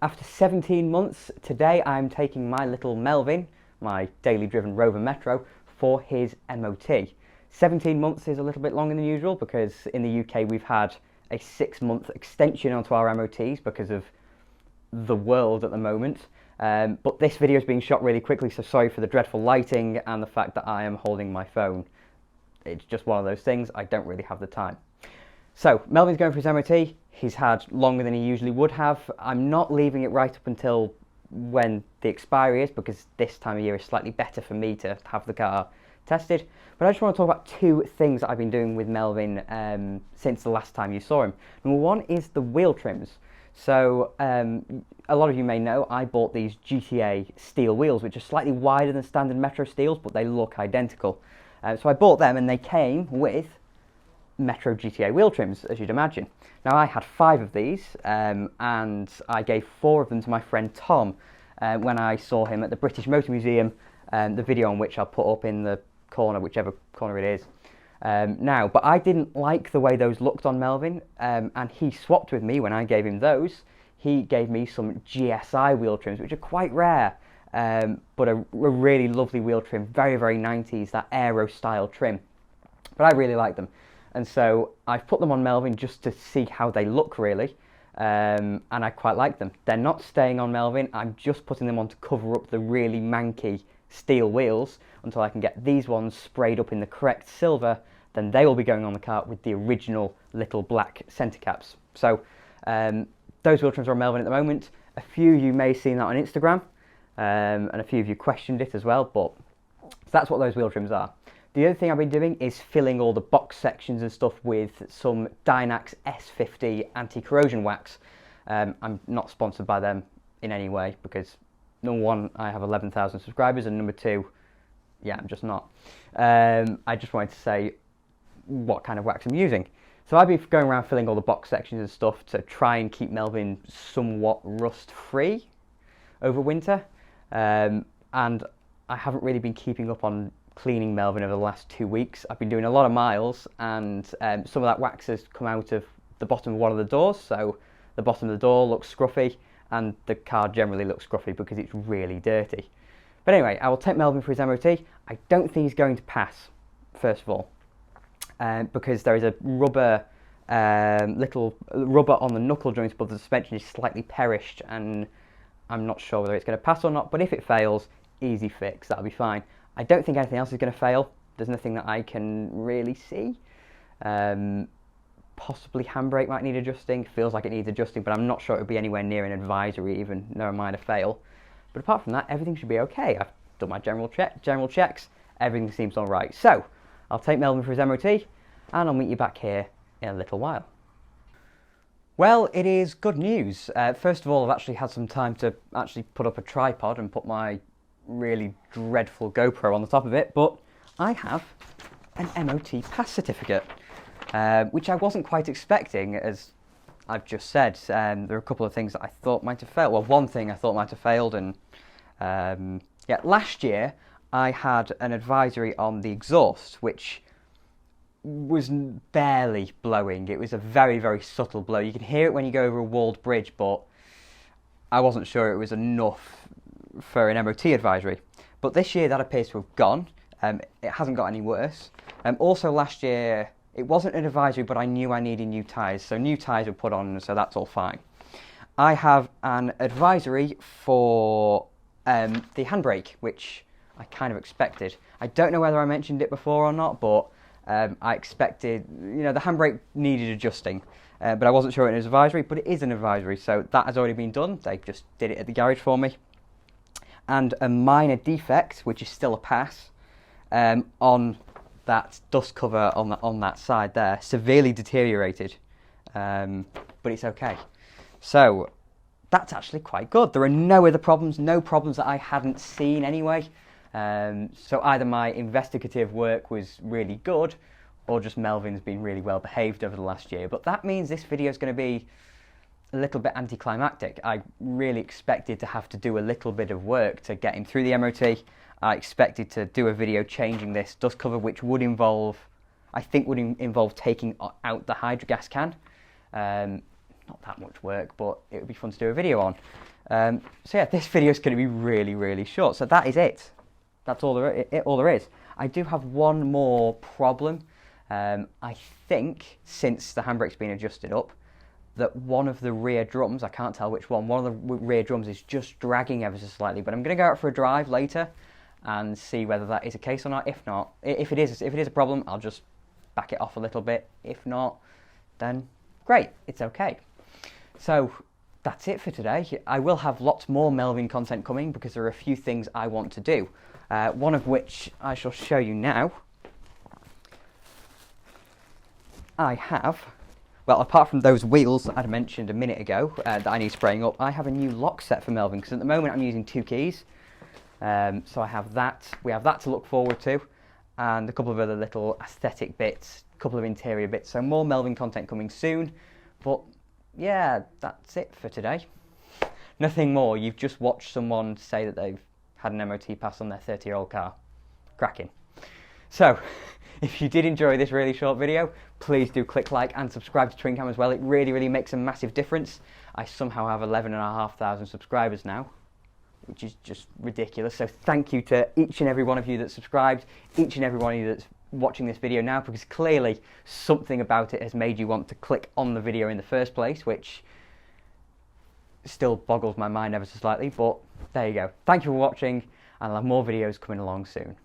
After 17 months, today I'm taking my little Melvin, my daily driven Rover Metro, for his MOT. 17 months is a little bit longer than usual because in the UK we've had a 6-month extension onto our MOTs because of the world at the moment. But this video is being shot really quickly, so sorry for the dreadful lighting and the fact that I am holding my phone. It's just one of those things, I don't really have the time. So, Melvin's going for his MOT. He's had longer than he usually would have. I'm not leaving it right up until when the expiry is, because this time of year is slightly better for me to have the car tested. But I just want to talk about two things that I've been doing with Melvin since the last time you saw him. Number one is the wheel trims. So, a lot of you may know I bought these GTA steel wheels, which are slightly wider than standard Metro steels, but they look identical. So I bought them and they came with Metro GTA wheel trims, as you'd imagine. Now I had 5 of these and I gave 4 of them to my friend Tom when I saw him at the British Motor Museum, the video on which I'll put up in the corner, whichever corner it is. But I didn't like the way those looked on Melvin, and he swapped with me when I gave him those. He gave me some GSI wheel trims, which are quite rare, but a really lovely wheel trim, very, very 90s, that aero style trim. But I really like them. And so I've put them on Melvin just to see how they look, really, and I quite like them. They're not staying on Melvin, I'm just putting them on to cover up the really manky steel wheels until I can get these ones sprayed up in the correct silver. Then they will be going on the car with the original little black centre caps. So those wheel trims are on Melvin at the moment. A few of you may have seen that on Instagram, and a few of you questioned it as well, but that's what those wheel trims are. The other thing I've been doing is filling all the box sections and stuff with some Dynax S50 Anti-Corrosion Wax. I'm not sponsored by them in any way because, number one, I have 11,000 subscribers, and number two, yeah, I'm just not. I just wanted to say what kind of wax I'm using. So I've been going around filling all the box sections and stuff to try and keep Melvin somewhat rust-free over winter. And I haven't really been keeping up on cleaning Melvin over the last 2 weeks. I've been doing a lot of miles, and some of that wax has come out of the bottom of one of the doors, so the bottom of the door looks scruffy, and the car generally looks scruffy because it's really dirty. But anyway, I will take Melvin for his MOT. I don't think he's going to pass, first of all, because there is a rubber, little rubber on the knuckle joint above the suspension is slightly perished, and I'm not sure whether it's going to pass or not, but if it fails, easy fix, that'll be fine. I don't think anything else is going to fail. There's nothing that I can really see. Possibly handbrake might need adjusting. Feels like it needs adjusting, but I'm not sure it would be anywhere near an advisory even, never mind a fail. But apart from that, everything should be okay. I've done my general checks. Everything seems all right. So I'll take Melvin for his MOT, and I'll meet you back here in a little while. Well, it is good news. First of all, I've actually had some time to actually put up a tripod and put my really dreadful GoPro on the top of it, but I have an MOT Pass Certificate, which I wasn't quite expecting, as I've just said. There are a couple of things that I thought might have failed. Well, one thing I thought might have failed, and yeah, last year I had an advisory on the exhaust, which was barely blowing. It was a very, very subtle blow. You can hear it when you go over a walled bridge, but I wasn't sure it was enough for an MOT advisory. But this year that appears to have gone. It hasn't got any worse. Also last year it wasn't an advisory, but I knew I needed new tyres, so new tyres were put on, so that's all fine. I have an advisory for the handbrake, which I kind of expected. I don't know whether I mentioned it before or not, but I expected, the handbrake needed adjusting, but I wasn't sure it was an advisory, but it is an advisory, so that has already been done. They just did it at the garage for me. And a minor defect, which is still a pass, on that dust cover on that side there, severely deteriorated, but it's okay. So that's actually quite good. There are no other problems, no problems that I hadn't seen anyway. So either my investigative work was really good, or just Melvin's been really well behaved over the last year. But that means this video is going to be a little bit anticlimactic. I really expected to have to do a little bit of work to get him through the MOT. I expected to do a video changing this dust cover, which would involve, I think would involve taking out the hydrogas can. not that much work, but it would be fun to do a video on. So yeah, this video is going to be really, really short. So that is it. That's all there is. I do have one more problem. I think since the handbrake's been adjusted up, that one of the rear drums, I can't tell which one of the rear drums is just dragging ever so slightly. But I'm going to go out for a drive later and see whether that is a case or not. If not, if it is a problem, I'll just back it off a little bit. If not, then great, it's okay. So that's it for today. I will have lots more Melvin content coming because there are a few things I want to do. One of which I shall show you now. I have, well, apart from those wheels that I'd mentioned a minute ago that I need spraying up, I have a new lock set for Melvin because at the moment I'm using 2 keys. So I have that. We have that to look forward to, and a couple of other little aesthetic bits, a couple of interior bits. So more Melvin content coming soon. But yeah, that's it for today. Nothing more. You've just watched someone say that they've had an MOT pass on their 30-year-old car. Cracking. So, if you did enjoy this really short video, please do click like and subscribe to TwinCam as well. It really, really makes a massive difference. I somehow have 11,500 subscribers now, which is just ridiculous. So thank you to each and every one of you that subscribed, each and every one of you that's watching this video now, because clearly something about it has made you want to click on the video in the first place, which still boggles my mind ever so slightly, but there you go. Thank you for watching, and I'll have more videos coming along soon.